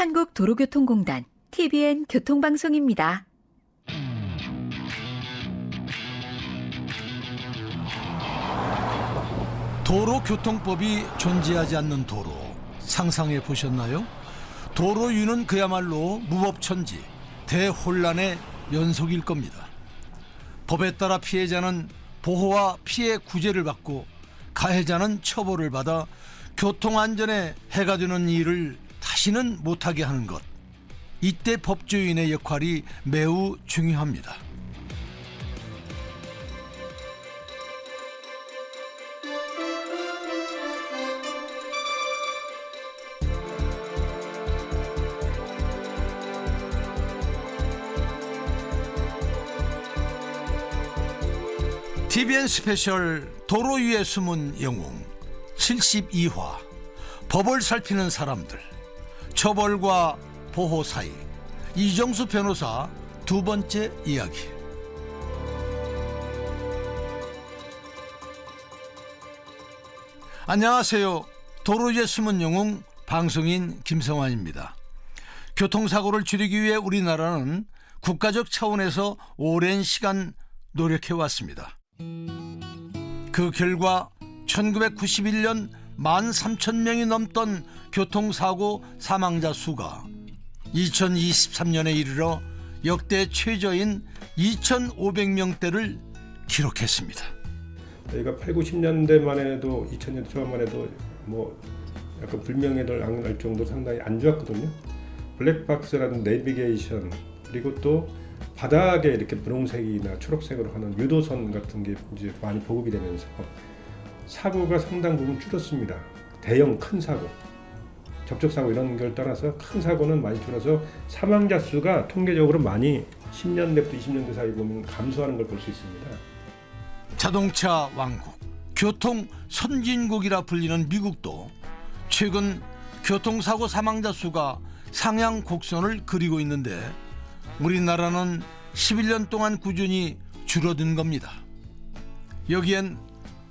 한국도로교통공단 TBN 교통방송입니다. 도로교통법이 존재하지 않는 도로 상상해 보셨나요? 도로위는 그야말로 무법천지, 대혼란의 연속일 겁니다. 법에 따라 피해자는 보호와 피해 구제를 받고 가해자는 처벌을 받아 교통안전에 해가 되는 일을 다시는 못하게 하는 것. 이때 법조인의 역할이 매우 중요합니다. TBN 스페셜 도로 위의 숨은 영웅 72화 법을 살피는 사람들, 처벌과 보호 사이, 이정수 변호사 두 번째 이야기. 안녕하세요. 도로 위의 숨은 영웅 방송인 김성환입니다. 교통사고를 줄이기 위해 우리나라는 국가적 차원에서 오랜 시간 노력해왔습니다. 그 결과 1991년 13,000명이 넘던 교통사고 사망자 수가 2023년에 이르러 역대 최저인 2,500명대를 기록했습니다. 저희가 8, 90년대만 해도 2000년대 초반만 해도 뭐 약간 불명예를 날 정도로 상당히 안 좋았거든요. 블랙박스라는 내비게이션, 그리고 또 바닥에 이렇게 분홍색이나 초록색으로 하는 유도선 같은 게 이제 많이 보급이 되면서 사고가 상당 부분 줄었습니다. 대형 큰 사고, 접촉사고 이런 걸 떠나서 큰 사고는 많이 줄어서 사망자 수가 통계적으로 많이 10년대부터 20년대 사이 보면 감소하는 걸 볼 수 있습니다. 자동차 왕국, 교통 선진국이라 불리는 미국도 최근 교통사고 사망자 수가 상향 곡선을 그리고 있는데 우리나라는 11년 동안 꾸준히 줄어든 겁니다. 여기엔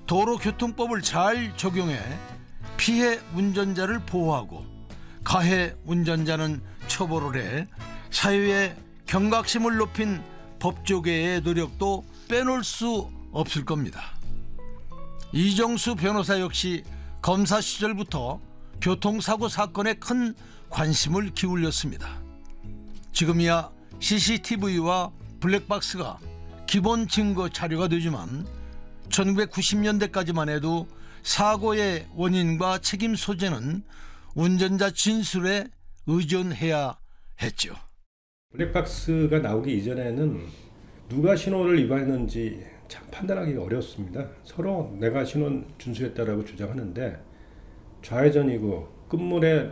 도로교통법을 잘 적용해 피해 운전자를 보호하고 가해 운전자는 처벌을 해 사회의 경각심을 높인 법조계의 노력도 빼놓을 수 없을 겁니다. 이정수 변호사 역시 검사 시절부터 교통사고 사건에 큰 관심을 기울였습니다. 지금이야 CCTV와 블랙박스가 기본 증거 자료가 되지만 1990년대까지만 해도 사고의 원인과 책임 소재는 운전자 진술에 의존해야 했죠. 블랙박스가 나오기 이전에는 누가 신호를 위반했는지 참 판단하기가 어려웠습니다. 서로 내가 신호 준수했다라고 주장하는데 좌회전이고 끝물에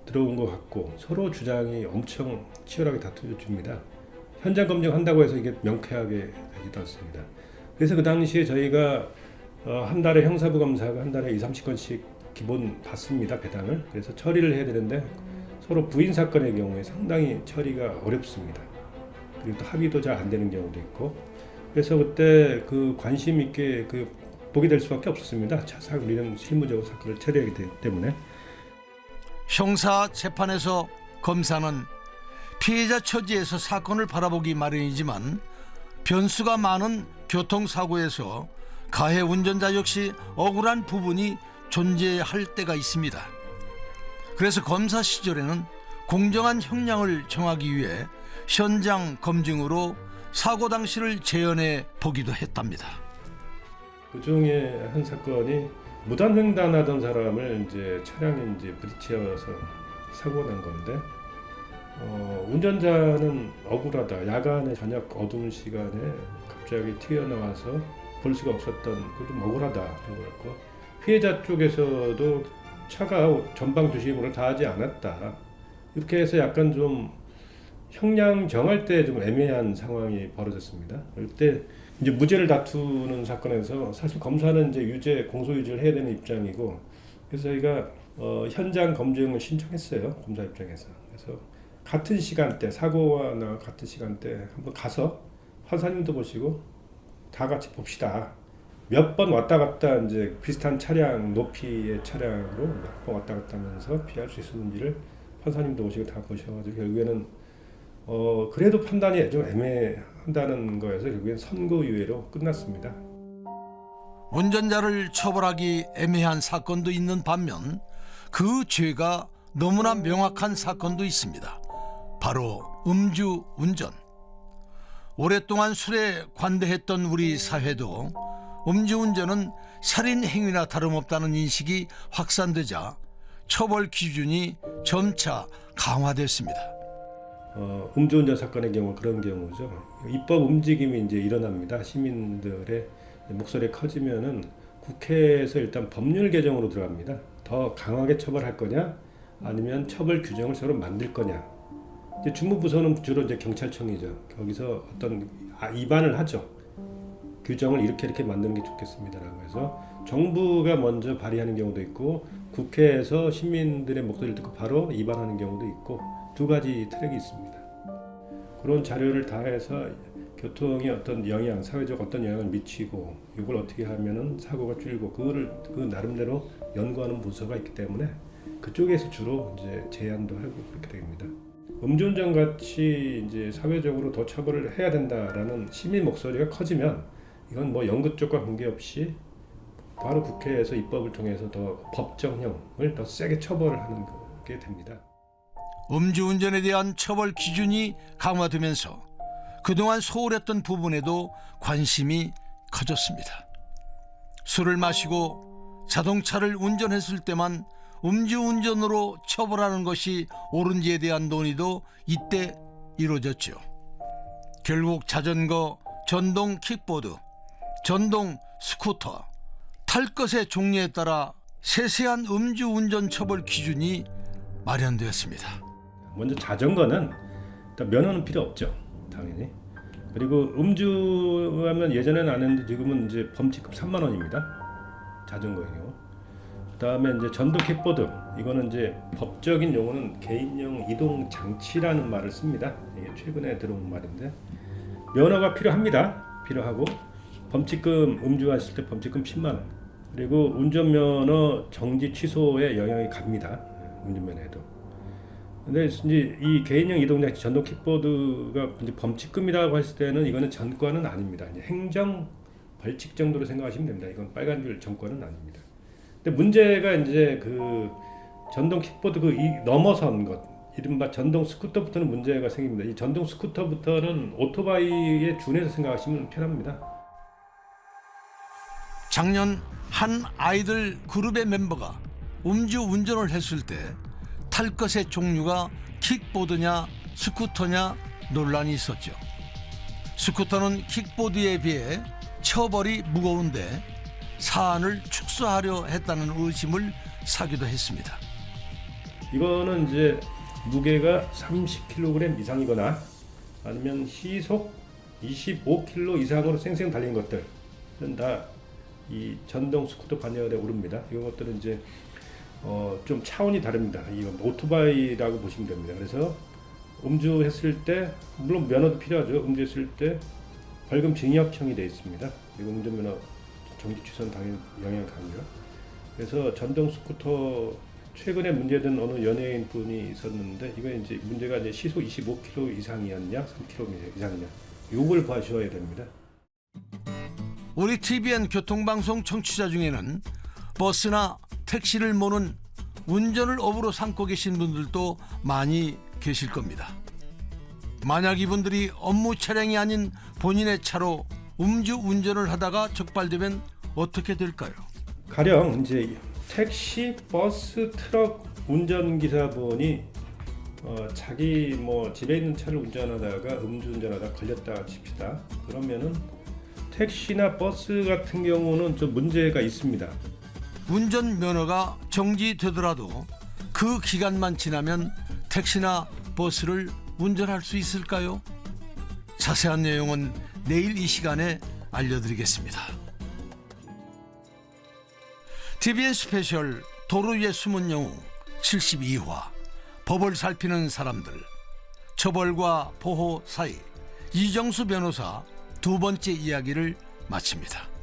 들어온 것 같고 서로 주장이 엄청 치열하게 다투집니다. 현장 검증한다고 해서 이게 명쾌하게 되지도 않습니다. 그래서 그 당시에 저희가 한 달에 형사부 검사가 한 달에 20-30건씩 기본 받습니다. 배당을. 그래서 처리를 해야 되는데 서로 부인 사건의 경우에 상당히 처리가 어렵습니다. 그리고 또 합의도 잘 안 되는 경우도 있고, 그래서 그때 그 관심 있게 그 보게 될 수밖에 없었습니다. 우리는 실무적으로 사건을 처리하기 때문에. 형사 재판에서 검사는 피해자 처지에서 사건을 바라보기 마련이지만 변수가 많은 교통사고에서 가해 운전자 역시 억울한 부분이 존재할 때가 있습니다. 그래서 검사 시절에는 공정한 형량을 정하기 위해 현장 검증으로 사고 당시를 재현해 보기도 했답니다. 그 중에 한 사건이 무단횡단하던 사람을 이제 차량에 이제 부딪혀서 사고가 난 건데, 운전자는 억울하다. 야간에 저녁 어두운 시간에 갑자기 튀어나와서 볼 수가 없었던 그 좀 억울하다 그런 거였고, 피해자 쪽에서도 차가 전방 주시문을 다하지 않았다. 이렇게 해서 약간 좀 형량 정할 때 좀 애매한 상황이 벌어졌습니다. 그때 이제 무죄를 다투는 사건에서 사실 검사는 이제 유죄, 공소유죄를 해야 되는 입장이고, 그래서 저희가 현장 검증을 신청했어요. 검사 입장에서. 그래서 같은 시간대, 사고와 같은 시간대 한번 가서 판사님도 보시고 다 같이 봅시다. 몇 번 왔다 갔다 이제 비슷한 차량 높이의 차량으로 몇 번 왔다 갔다 하면서 피할 수 있었는지를 판사님도 오시고 다 보셔가지고 결국에는 그래도 판단이 좀 애매한다는 거에서 결국엔 선고유예로 끝났습니다. 운전자를 처벌하기 애매한 사건도 있는 반면 그 죄가 너무나 명확한 사건도 있습니다. 바로 음주운전. 오랫동안 술에 관대했던 우리 사회도 음주운전은 살인 행위나 다름없다는 인식이 확산되자 처벌 기준이 점차 강화됐습니다. 음주운전 사건의 경우 그런 경우죠. 입법 움직임이 이제 일어납니다. 시민들의 목소리가 커지면은 국회에서 일단 법률 개정으로 들어갑니다. 더 강하게 처벌할 거냐, 아니면 처벌 규정을 새로 만들 거냐. 이제 주무부서는 주로 이제 경찰청이죠. 거기서 어떤 입안을 하죠. 규정을 이렇게 만드는 게 좋겠습니다라고 해서 정부가 먼저 발의하는 경우도 있고 국회에서 시민들의 목소리를 듣고 바로 입안하는 경우도 있고 두 가지 트랙이 있습니다. 그런 자료를 다 해서 교통이 어떤 영향, 사회적 어떤 영향을 미치고 이걸 어떻게 하면은 사고가 줄고 그 나름대로 연구하는 부서가 있기 때문에 그쪽에서 주로 이제 제안도 하고 그렇게 됩니다. 음주운전 같이 이제 사회적으로 더 처벌을 해야 된다라는 시민 목소리가 커지면 이건 뭐 연구 쪽과 관계없이 바로 국회에서 입법을 통해서 더 법정형을 더 세게 처벌을 하는 게 됩니다. 음주운전에 대한 처벌 기준이 강화되면서 그동안 소홀했던 부분에도 관심이 커졌습니다. 술을 마시고 자동차를 운전했을 때만 음주운전으로 처벌하는 것이 옳은지에 대한 논의도 이때 이루어졌죠. 결국 자전거, 전동 킥보드, 전동 스쿠터, 탈 것의 종류에 따라 세세한 음주운전 처벌 기준이 마련되었습니다. 먼저 자전거는 일단 면허는 필요 없죠, 당연히. 그리고 음주하면 예전에는 안 했는데 지금은 이제 범칙금 3만 원입니다. 자전거의 경우. 그다음에 이제 전동 킥보드, 이거는 이제 법적인 용어는 개인용 이동 장치라는 말을 씁니다. 이게 최근에 들어온 말인데 면허가 필요하고 범칙금 음주하실 때 범칙금 10만 원. 그리고 운전면허 정지 취소에 영향이 갑니다. 운전면허에도. 근데 이제 이 개인용 이동장치 전동 킥보드가 이제 범칙금이라고 했을 때는 이거는 전과는 아닙니다. 이제 행정 벌칙 정도로 생각하시면 됩니다. 이건 빨간 줄 전과는 아닙니다. 근데 문제가 이제 그 전동 킥보드 넘어선 것, 이른바 전동 스쿠터부터는 문제가 생깁니다. 이 전동 스쿠터부터는 오토바이에 준해서 생각하시면 편합니다. 작년 한 아이들 그룹의 멤버가 음주운전을 했을 때 탈 것의 종류가 킥보드냐 스쿠터냐 논란이 있었죠. 스쿠터는 킥보드에 비해 처벌이 무거운데 사안을 축소하려 했다는 의심을 사기도 했습니다. 이거는 이제 무게가 30kg 이상이거나 아니면 시속 25km 이상으로 쌩쌩 달린 것들은 다 이 전동 스쿠터 반열에 오릅니다. 이것들은 이제 좀 차원이 다릅니다. 이건 오토바이라고 보시면 됩니다. 그래서 음주했을 때 물론 면허도 필요하죠. 음주했을 때 벌금 징역형이 되어 있습니다. 그리고 운전면허 정지 취소는 당연히 영향을 갑니다. 그래서 전동 스쿠터 최근에 문제된 어느 연예인 분이 있었는데 이거 이제 문제가 이제 시속 25km 이상이었냐, 3km 이상이냐, 요걸 봐주셔야 됩니다. 우리 TVN 교통방송 청취자 중에는 버스나 택시를 모는 운전을 업으로 삼고 계신 분들도 많이 계실 겁니다. 만약 이분들이 업무 차량이 아닌 본인의 차로 음주운전을 하다가 적발되면 어떻게 될까요? 가령 이제 택시, 버스, 트럭 운전기사분이 자기 뭐 집에 있는 차를 운전하다가 음주운전하다 걸렸다 칩시다. 그러면은 택시나 버스 같은 경우는 좀 문제가 있습니다. 운전면허가 정지되더라도 그 기간만 지나면 택시나 버스를 운전할 수 있을까요? 자세한 내용은 내일 이 시간에 알려드리겠습니다. TVN 스페셜 도로 위의 숨은 영웅 72화 법을 살피는 사람들, 처벌과 보호 사이, 이정수 변호사 두 번째 이야기를 마칩니다.